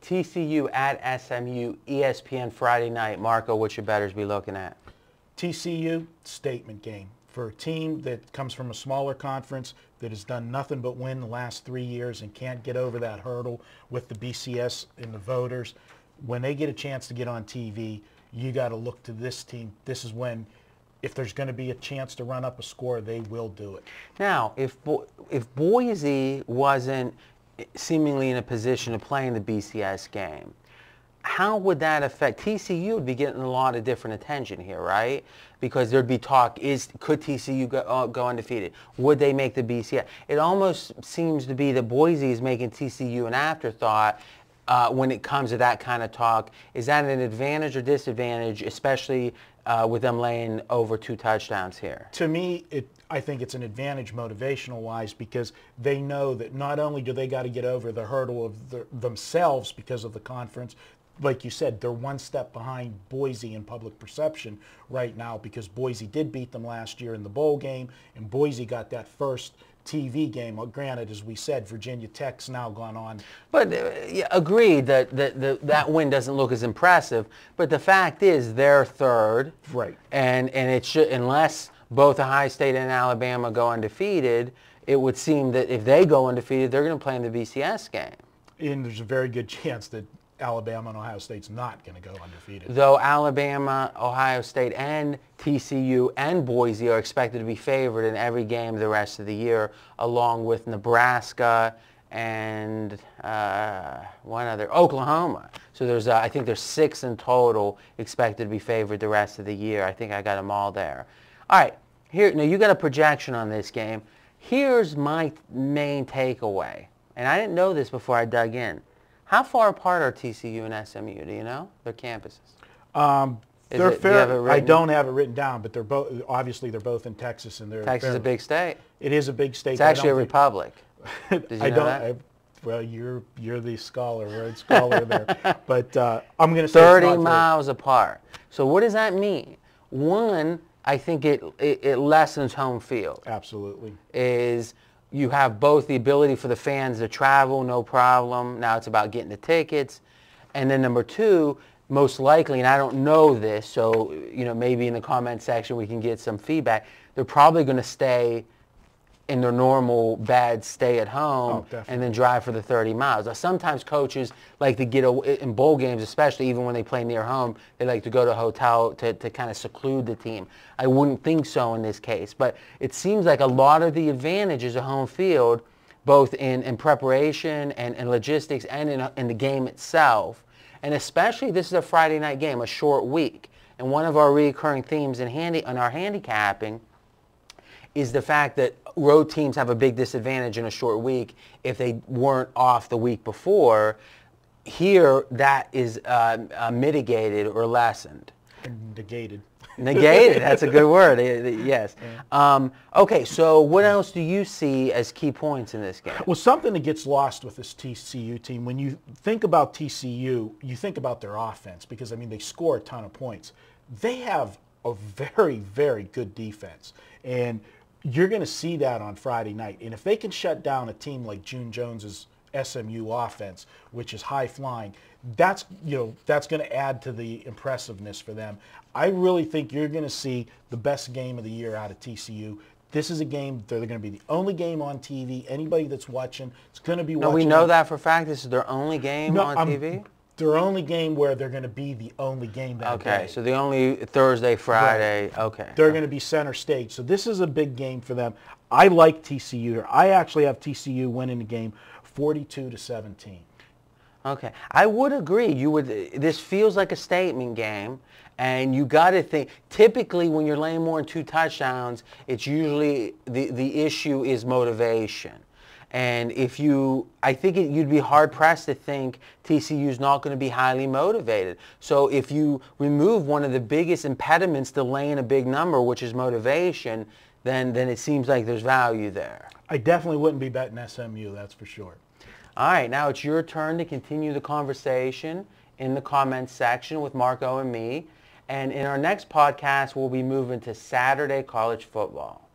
TCU at SMU, ESPN Friday night. Marco, what should bettors be looking at? TCU, statement game. For a team that comes from a smaller conference that has done nothing but win the last 3 years and can't get over that hurdle with the BCS and the voters, when they get a chance to get on TV, you got to look to this team. This is when, if there's going to be a chance to run up a score, they will do it. Now, if Boise wasn't seemingly in a position to play in the BCS game, how would that affect TCU? Would be getting a lot of different attention here, right? Because there'd be talk: could TCU go undefeated? Would they make the BCS? It almost seems to be that Boise is making TCU an afterthought when it comes to that kind of talk. Is that an advantage or disadvantage, especially with them laying over 2 touchdowns here? To me, I think it's an advantage motivational-wise, because they know that not only do they got to get over the hurdle of themselves because of the conference, like you said, they're one step behind Boise in public perception right now, because Boise did beat them last year in the bowl game, and Boise got that first TV game. Well, granted, as we said, Virginia Tech's now gone on. But yeah, agreed that that win doesn't look as impressive. But the fact is, they're third, right? And it should, unless both Ohio State and Alabama go undefeated, it would seem that if they go undefeated, they're going to play in the BCS game. And there's a very good chance that Alabama and Ohio State's not going to go undefeated. Though Alabama, Ohio State, and TCU and Boise are expected to be favored in every game the rest of the year, along with Nebraska and one other, Oklahoma. So there's, I think there's 6 in total expected to be favored the rest of the year. I think I got them all there. All right, here, now you got a projection on this game. Here's my main takeaway, and I didn't know this before I dug in. How far apart are TCU and SMU? Do you know their campuses? They're fair. I don't have it written down, but they're both, obviously they're both in Texas, and they're Texas is a big state. It is a big state. It's actually a republic. Did you know that? Well, you're the scholar, road scholar there. But I'm going to say 30 miles apart. So what does that mean? One, I think it lessens home field. Absolutely. Is you have both the ability for the fans to travel, no problem. Now it's about getting the tickets. And then number 2, most likely, and I don't know this, so maybe in the comment section we can get some feedback, they're probably going to stay in their normal bed, stay at home, and then drive for the 30 miles. Now, sometimes coaches like to get in bowl games, especially even when they play near home, they like to go to a hotel to kind of seclude the team. I wouldn't think so in this case, but it seems like a lot of the advantages of home field, both in preparation and logistics and in the game itself, and especially this is a Friday night game, a short week. And one of our recurring themes in our handicapping is the fact that road teams have a big disadvantage in a short week if they weren't off the week before. Here, that is mitigated or lessened. Negated. Negated, that's a good word, yes. Yeah. Okay, so what else do you see as key points in this game? Well, something that gets lost with this TCU team, when you think about TCU, you think about their offense, because, I mean, they score a ton of points. They have a very, very good defense, and you're going to see that on Friday night. And if they can shut down a team like June Jones's SMU offense, which is high flying, that's going to add to the impressiveness for them. I really think you're going to see the best game of the year out of TCU. This is a game, they're going to be the only game on TV. Anybody that's watching, it's going to be watching. No, we know that for a fact. This is their only game on TV? Their only game where they're going to be the only game that day. Okay, so the only Thursday, Friday, right. Okay. They're going to be center stage. So this is a big game for them. I like TCU here. I actually have TCU winning the game 42-17. Okay, I would agree. This feels like a statement game, and you got to think. Typically, when you're laying more than 2 touchdowns, it's usually the issue is motivation. And I think you'd be hard pressed to think TCU's not going to be highly motivated. So if you remove one of the biggest impediments to laying a big number, which is motivation, then it seems like there's value there. I definitely wouldn't be betting SMU, that's for sure. All right, now it's your turn to continue the conversation in the comments section with Marco and me. And in our next podcast, we'll be moving to Saturday college football.